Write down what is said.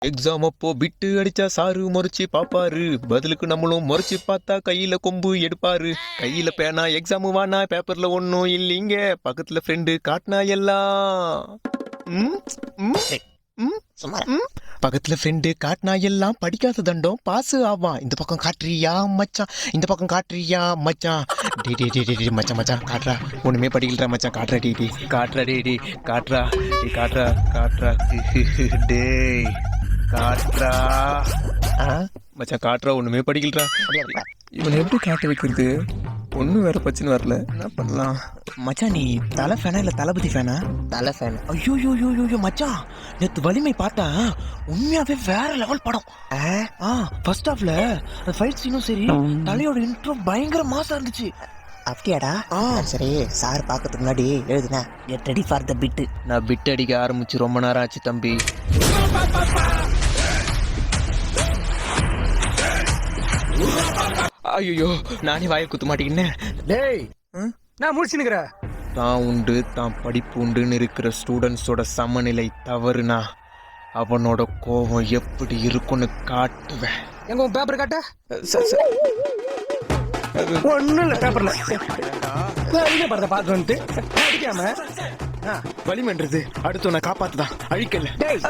Exam அப்போ பிட்டு அடிச்சா sir முறைச்சு பாப்பாரு, பதிலுக்கு நம்மளும் முறைச்சு பார்த்தா கையில கொம்பு எடுப்பாரு. கையில பேனா எக்ஸாமு வானா, பேப்பர்ல ஒன்னும் இல்லைங்க, பக்கத்துல ஃப்ரெண்டு காட்டினா எல்லாம் ம், ம், ம், சும்மா ம். பக்கத்துல ஃப்ரெண்டு காட்டினா எல்லாம் படிக்காத தண்டம் பாஸ் ஆவான். இந்த பக்கம் காட்டுறியா மச்சான், இந்த பக்கம் காட்டுறியா மச்சான். டே டே டே டே டே மச்சான் மச்சான் காட்டுறா, ஒண்ணுமே படிக்கலடா மச்சான், காட்டுறா டே டே காட்டுறா டே டே காட்டுறா டே காட்டுறா காட்டுறா டேய் காட்டுறா மச்சான் காட்டுறா, ஒண்ணுமே படிக்கலடா. இவனை எப்படி காட்ட வைக்கிறது? ஒன்றும் வேற பிரச்சனை வரல, என்ன பண்ணலாம்? மச்சான் நீ தலை ஃபேனா இல்லை தளபதி ஃபேனா? தலை ஃபேன். ஐயோ மச்சான், நேத்து வலிமை பார்த்தா உண்மையாவே வேற லெவல் படம். ஃபர்ஸ்ட் ஹாஃப்ல அந்த ஃபைட் சீனும் சரி, தலையோட இன்ட்ரோ பயங்கர மாசா இருந்துச்சு. அப்படியாடா? சரி, சார் பார்க்கறதுக்கு முன்னாடி எழுதுனேன் கெட் ரெடி ஃபார் த பிட்டு. நான் பிட் அடிக்க ஆரம்பிச்சு ரொம்ப நேரம் ஆச்சு தம்பி. ஐயோ நானே வாயை குத்த மாட்டேங்கினேன். டேய், நான் முடிச்சுனுக்குற. தான் உண்டு தான் படிப்பு உண்டுன்னு இருக்கிற ஸ்டூடெண்ட்ஸோட சமநிலை தவறுனா அவனோட கோபம் எப்படி இருக்குன்னு காட்டுவேன். எங்க உன் பேப்பர் காட்ட? சார் சார் ஒன்னும் இல்ல பேப்பர்ல. அடிக்க படத்தை பார்த்து வந்துட்டு அடிக்காம வலிமன்றது அடுத்தவனை காப்பாத்துதான், அழிக்கல. டேய்,